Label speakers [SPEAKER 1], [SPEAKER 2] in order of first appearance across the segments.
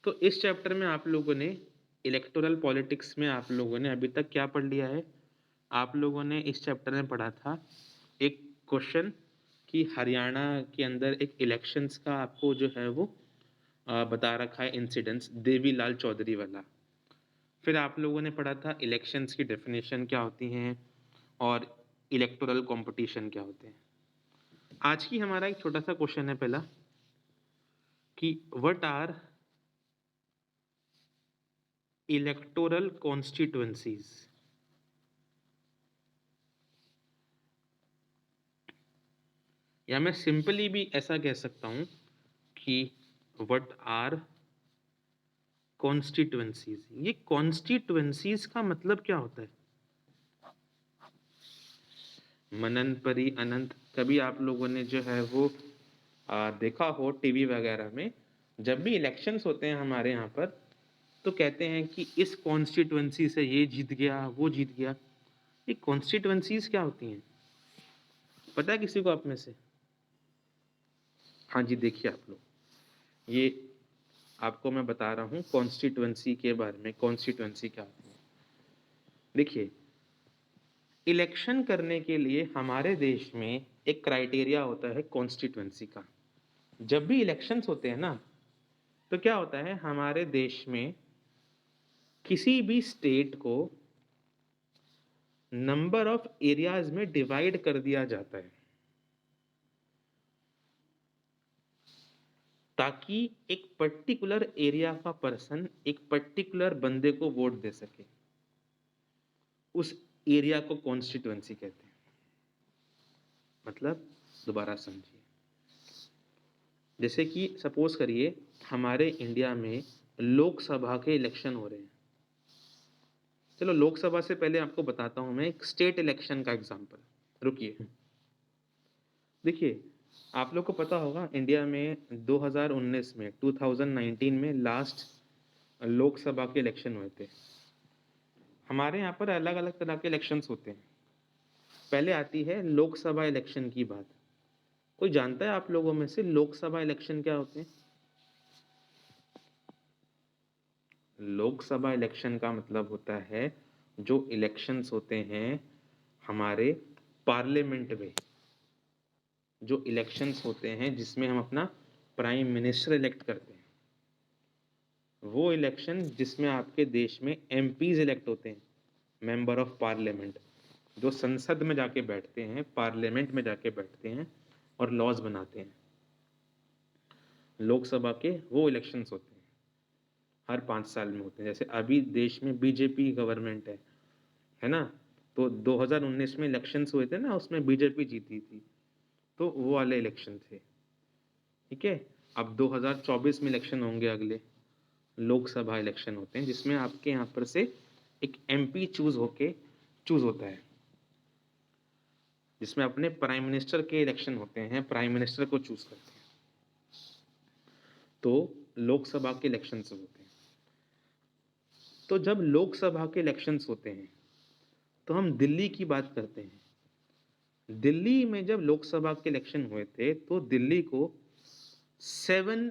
[SPEAKER 1] तो इस चैप्टर में आप लोगों ने इलेक्टोरल पॉलिटिक्स में आप लोगों ने अभी तक क्या पढ़ लिया है? आप लोगों ने इस चैप्टर में पढ़ा था एक क्वेश्चन कि हरियाणा के अंदर एक इलेक्शंस का आपको जो है वो बता रखा है इंसिडेंस देवीलाल चौधरी वाला। फिर आप लोगों ने पढ़ा था इलेक्शंस की डेफिनेशन क्या होती हैं और इलेक्टोरल कॉम्पिटिशन क्या होते हैं। आज की हमारा एक छोटा सा क्वेश्चन है पहला कि व्हाट आर इलेक्टोरल कॉन्स्टिट्यूएंसीज। या मैं सिंपली भी ऐसा कह सकता हूं कि व्हाट आर कॉन्स्टिट्यूएंसीज। ये कॉन्स्टिट्यूएंसीज का मतलब क्या होता है? मनन परी अनंत, कभी आप लोगों ने जो है वो देखा हो टीवी वगैरह में, जब भी इलेक्शंस होते हैं हमारे यहाँ पर तो कहते हैं कि इस कॉन्स्टिट्यूएंसी से ये जीत गया वो जीत गया। ये कॉन्स्टिट्यूएंसीज क्या होती हैं, पता है किसी को आप में से? हाँ जी, देखिए आप लोग, ये आपको मैं बता रहा हूँ कॉन्स्टिट्यूएंसी के बारे में। कॉन्स्टिट्यूएंसी क्या होती है? देखिए, इलेक्शन करने के लिए हमारे देश में एक क्राइटेरिया होता है कॉन्स्टिट्यूएंसी का। जब भी इलेक्शंस होते हैं ना, तो क्या होता है हमारे देश में किसी भी स्टेट को नंबर ऑफ एरियाज में डिवाइड कर दिया जाता है ताकि एक पर्टिकुलर एरिया का पर्सन एक पर्टिकुलर बंदे को वोट दे सके। उस एरिया को कॉन्स्टिट्यूएंसी कहते हैं। मतलब दोबारा समझिए, जैसे कि सपोज करिए हमारे इंडिया में लोकसभा के इलेक्शन हो रहे हैं। चलो लोकसभा से पहले आपको बताता हूं मैं एक स्टेट इलेक्शन का एग्जांपल। रुकिए, देखिए आप लोग को पता होगा इंडिया में 2019 में 2019 में लास्ट लोकसभा के इलेक्शन हुए थे। हमारे यहाँ पर अलग अलग तरह के इलेक्शंस होते हैं। पहले आती है लोकसभा इलेक्शन की बात। कोई जानता है आप लोगों में से लोकसभा इलेक्शन क्या होते हैं? लोकसभा इलेक्शन का मतलब होता है जो इलेक्शंस होते हैं हमारे पार्लियामेंट में, जो इलेक्शंस होते हैं जिसमें हम अपना प्राइम मिनिस्टर इलेक्ट करते हैं। वो इलेक्शन जिसमें आपके देश में एमपीज इलेक्ट होते हैं, मेंबर ऑफ पार्लियामेंट, जो संसद में जाके बैठते हैं, पार्लियामेंट में जाके बैठते हैं और लॉज बनाते हैं। लोकसभा के वो इलेक्शंस होते हैं, हर 5 साल में होते हैं। जैसे अभी देश में बीजेपी गवर्नमेंट है ना, तो 2019 में इलेक्शंस हुए थे ना, उसमें बीजेपी जीती थी, तो वो वाले इलेक्शन थे। ठीक है, अब 2024 में इलेक्शन होंगे, अगले लोकसभा इलेक्शन होते हैं जिसमें आपके यहाँ पर से एक एमपी चूज होता है, जिसमें अपने प्राइम मिनिस्टर के इलेक्शन होते हैं, प्राइम मिनिस्टर को चूज करते हैं। तो लोकसभा के इलेक्शंस होते हैं। तो जब लोकसभा के इलेक्शंस होते हैं तो हम दिल्ली की बात करते हैं। दिल्ली में जब लोकसभा के इलेक्शन हुए थे तो दिल्ली को 7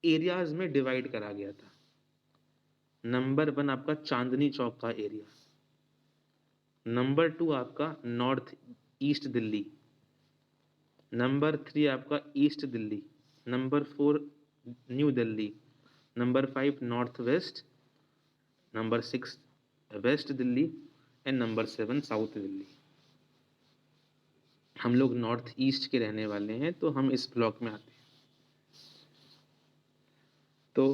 [SPEAKER 1] एरियाज में डिवाइड करा गया था। नंबर 1 आपका चांदनी चौक का एरिया, नंबर 2 आपका नॉर्थ ईस्ट दिल्ली, नंबर 3 आपका east Delhi, number 4 new Delhi, number 5 north west, number 6 west Delhi and number 7 south Delhi. हम लोग नॉर्थ ईस्ट के रहने वाले हैं तो हम इस ब्लॉक में आते हैं। तो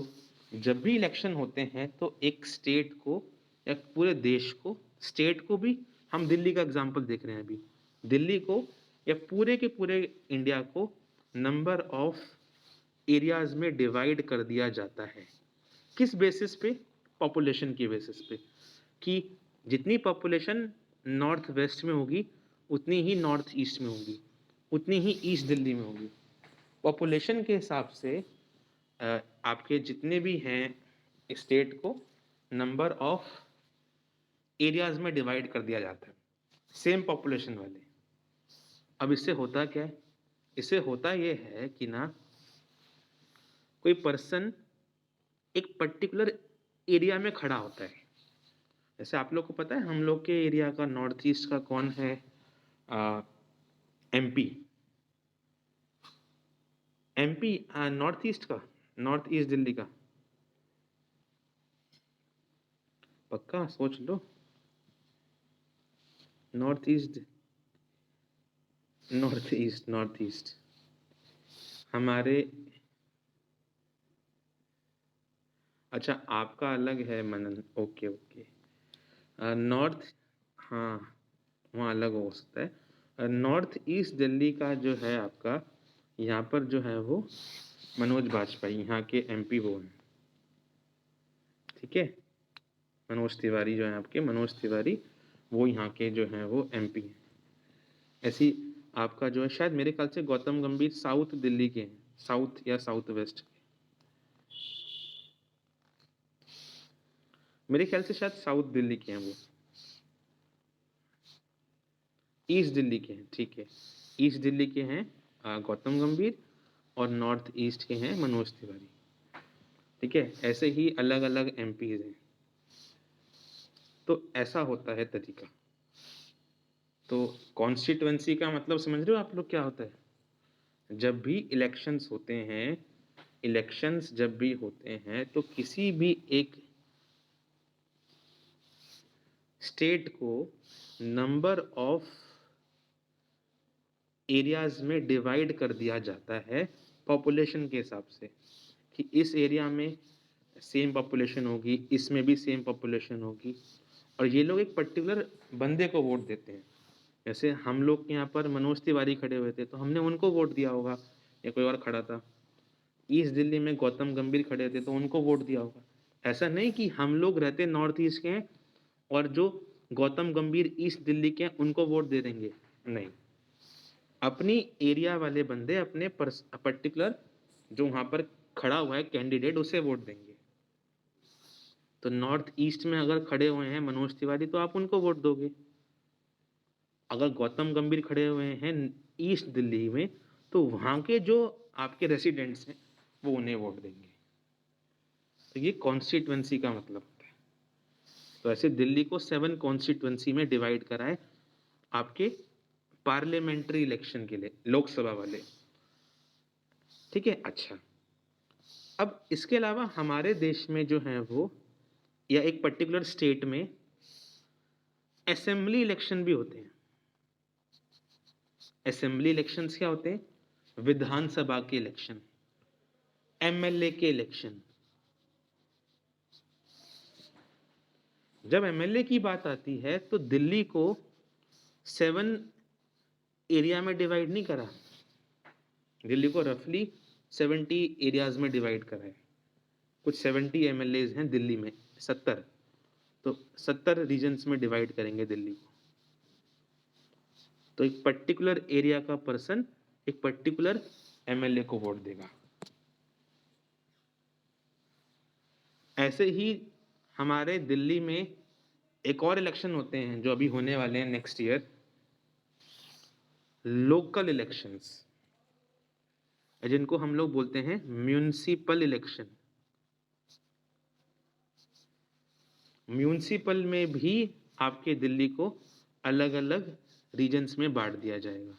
[SPEAKER 1] जब भी इलेक्शन होते हैं तो एक स्टेट को या पूरे देश को, स्टेट को भी, हम दिल्ली का एग्जांपल देख रहे हैं अभी, दिल्ली को या पूरे के पूरे इंडिया को नंबर ऑफ एरियाज में डिवाइड कर दिया जाता है। किस बेसिस पे? पॉपुलेशन की बेसिस पे, कि जितनी पॉपुलेशन नॉर्थ वेस्ट में होगी उतनी ही नॉर्थ ईस्ट में होगी, उतनी ही ईस्ट दिल्ली में होगी। पॉपुलेशन के हिसाब से आपके जितने भी हैं स्टेट को नंबर ऑफ एरियाज में डिवाइड कर दिया जाता है, सेम पॉपुलेशन वाले। अब इससे होता क्या है? इससे होता ये है कि ना, कोई पर्सन एक पर्टिकुलर एरिया में खड़ा होता है। जैसे आप लोग को पता है हम लोग के एरिया का नॉर्थ ईस्ट का कौन है? एमपी। एमपी नॉर्थ ईस्ट का, नॉर्थ ईस्ट दिल्ली का पक्का सोच लो। North east, north east, north east हमारे। अच्छा आपका अलग है मनन, ओके ओके। नॉर्थ, हाँ वहाँ अलग हो सकता है। नॉर्थ ईस्ट दिल्ली का जो है आपका, यहाँ पर जो है वो मनोज बाजपेयी यहाँ के एमपी वो हैं, ठीक है। मनोज तिवारी जो है आपके, मनोज तिवारी वो यहाँ के जो हैं वो एमपी हैं। ऐसी आपका जो है शायद मेरे ख्याल से गौतम गंभीर साउथ दिल्ली के हैं, साउथ या साउथ वेस्ट, मेरे ख्याल से शायद साउथ दिल्ली के हैं वो, ईस्ट दिल्ली के हैं, ठीक है। ईस्ट दिल्ली के हैं गौतम गंभीर, और नॉर्थ ईस्ट के हैं मनोज तिवारी, ठीक है। ऐसे ही अलग अलग एमपीज हैं, तो ऐसा होता है तरीका। तो कॉन्स्टिट्युएंसी का मतलब समझ रहे हो आप लोग क्या होता है? जब भी इलेक्शंस होते हैं, इलेक्शंस जब भी होते हैं तो किसी भी एक स्टेट को नंबर ऑफ एरियाज में डिवाइड कर दिया जाता है पॉपुलेशन के हिसाब से, कि इस एरिया में सेम पॉपुलेशन होगी, इसमें भी सेम पॉपुलेशन होगी, और ये लोग एक पर्टिकुलर बंदे को वोट देते हैं। जैसे हम लोग के यहाँ पर मनोज तिवारी खड़े हुए थे तो हमने उनको वोट दिया होगा, या कोई और खड़ा था। ईस्ट दिल्ली में गौतम गंभीर खड़े थे तो उनको वोट दिया होगा। ऐसा नहीं कि हम लोग रहते नॉर्थ ईस्ट के हैं और जो गौतम गंभीर ईस्ट दिल्ली के हैं उनको वोट दे देंगे, नहीं। अपनी एरिया वाले बंदे अपने पर्टिकुलर जो वहां पर खड़ा हुआ है कैंडिडेट उसे वोट देंगे। तो नॉर्थ ईस्ट में अगर खड़े हुए हैं मनोज तिवारी तो आप उनको वोट दोगे, अगर गौतम गंभीर खड़े हुए हैं ईस्ट दिल्ली में तो वहां के जो आपके रेसिडेंट्स हैं वो उन्हें वोट देंगे। तो ये कॉन्स्टिट्युएंसी का मतलब होता है। तो ऐसे दिल्ली को 7 कॉन्स्टिट्युएंसी में डिवाइड करा है आपके पार्लियामेंट्री इलेक्शन के लिए, लोकसभा वाले, ठीक है। अच्छा, अब इसके अलावा हमारे देश में जो है वो, या एक पर्टिकुलर स्टेट में असेंबली इलेक्शन भी होते हैं। असेंबली इलेक्शंस क्या होते हैं? विधानसभा के इलेक्शन, एमएलए के इलेक्शन। जब एमएलए की बात आती है तो दिल्ली को 7 एरिया में डिवाइड नहीं करा, दिल्ली को रफली 70 एरियाज में डिवाइड करा है। कुछ 70 एमएलए हैं दिल्ली में, 70, तो 70 रीजन्स में डिवाइड करेंगे दिल्ली को। तो एक पर्टिकुलर एरिया का पर्सन एक पर्टिकुलर एमएलए को वोट देगा। ऐसे ही हमारे दिल्ली में एक और इलेक्शन होते हैं जो अभी होने वाले हैं नेक्स्ट ईयर, लोकल इलेक्शंस, जिनको हम लोग बोलते हैं म्यूनिसिपल इलेक्शन। म्यूनिसिपल में भी आपके दिल्ली को अलग अलग रीजन्स में बांट दिया जाएगा,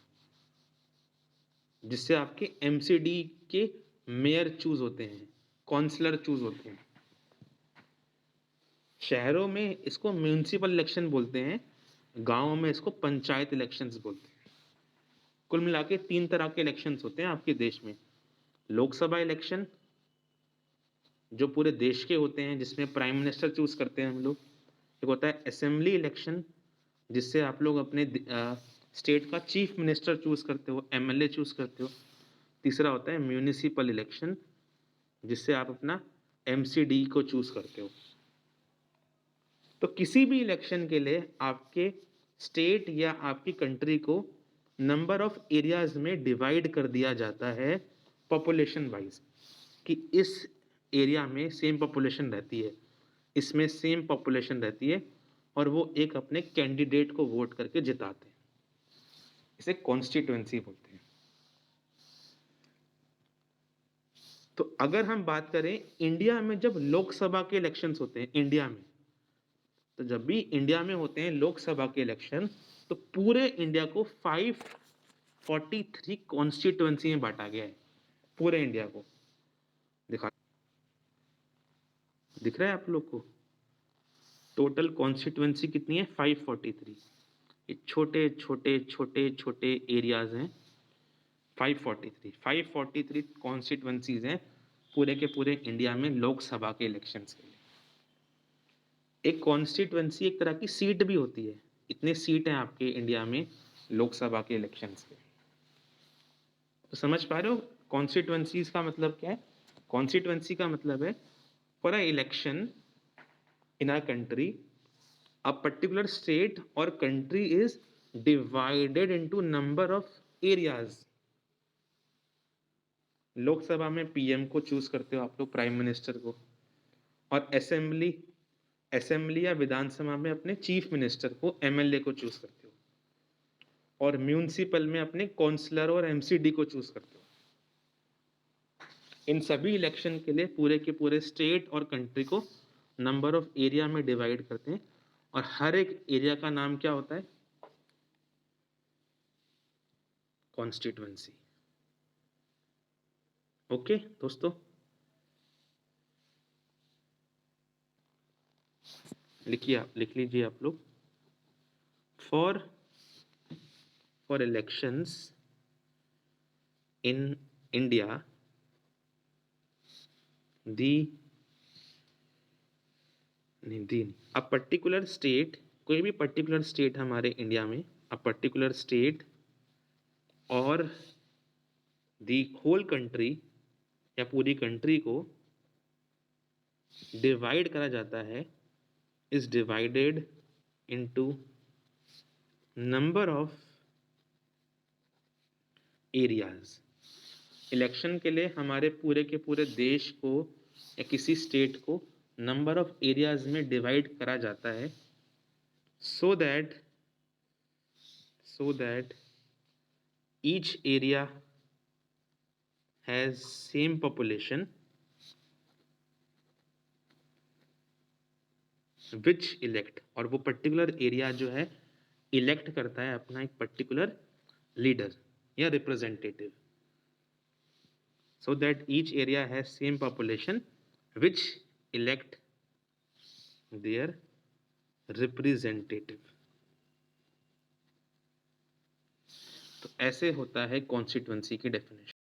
[SPEAKER 1] जिससे आपके एमसीडी के मेयर चूज होते हैं, काउंसलर चूज होते हैं। शहरों में इसको म्यूनिसिपल इलेक्शन बोलते हैं, गांवों में इसको पंचायत इलेक्शंस बोलते हैं। कुल मिला के 3 तरह के इलेक्शंस होते हैं आपके देश में। लोकसभा इलेक्शन जो पूरे देश के होते हैं, जिसमें प्राइम मिनिस्टर चूज करते हैं हम लोग। एक होता है असेंबली इलेक्शन, जिससे आप लोग अपने स्टेट का चीफ मिनिस्टर चूज करते हो, एमएलए चूज करते हो। तीसरा होता है म्यूनिसिपल इलेक्शन, जिससे आप अपना एमसीडी को चूज करते हो। तो किसी भी इलेक्शन के लिए आपके स्टेट या आपकी कंट्री को नंबर ऑफ एरियाज में डिवाइड कर दिया जाता है पॉपुलेशन वाइज, कि इस एरिया में सेम पॉपुलेशन रहती है, इसमें सेम पॉपुलेशन रहती है, और वो एक अपने कैंडिडेट को वोट करके जिताते हैं। इसे कॉन्स्टिट्युएंसी बोलते हैं। तो अगर हम बात करें इंडिया में जब लोकसभा के इलेक्शंस होते हैं इंडिया में, तो जब भी इंडिया में होते हैं लोकसभा के इलेक्शन, तो पूरे इंडिया को 543 कॉन्स्टिट्यूएंसी में बांटा गया है, पूरे इंडिया को। दिखा दिख रहा है आप लोग को? टोटल कॉन्स्टिट्यूएंसी कितनी है? 543। ये छोटे छोटे छोटे छोटे एरियाज हैं। 543 कॉन्स्टिट्यूएंसीज हैं पूरे के पूरे इंडिया में लोकसभा के इलेक्शंस के लिए। एक कॉन्स्टिट्यूएंसी एक तरह की सीट भी होती है। इतने सीट हैं आपके इंडिया में लोकसभा के इलेक्शंस के। तो समझ पा रहे हो कॉन्स्टिट्यूएंसीज का मतलब क्या है? कॉन्स्टिट्यूएंसी का मतलब है for a election in our country, a particular state or country is divided into number of areas. Lok Sabha में पीएम को चूज करते हो आप लोग, प्राइम मिनिस्टर को, और असेंबली या विधानसभा में अपने चीफ मिनिस्टर को, एमएलए को चूज करते हो, और म्यूनिसिपल में अपने काउंसलर और एमसीडी को चूज करते हो। इन सभी इलेक्शन के लिए पूरे के पूरे स्टेट और कंट्री को नंबर ऑफ एरिया में डिवाइड करते हैं, और हर एक एरिया का नाम क्या होता है? कॉन्स्टिट्यूएंसी। ओके दोस्तों, लिख लीजिए आप लोग। For elections in India, a particular state, कोई भी पर्टिकुलर स्टेट हमारे इंडिया में, अ पर्टिकुलर स्टेट और दी होल कंट्री या पूरी कंट्री को डिवाइड करा जाता है, is divided into number of areas. Election के लिए हमारे पूरे के पूरे देश को या किसी स्टेट को नंबर ऑफ एरियाज में डिवाइड करा जाता है, so that each area has same population which elect, और वो पर्टिकुलर एरिया जो है इलेक्ट करता है अपना एक पर्टिकुलर लीडर या representative, so that each area has same population which elect their representative। तो ऐसे होता है कॉन्स्टिट्यूएंसी की डेफिनेशन।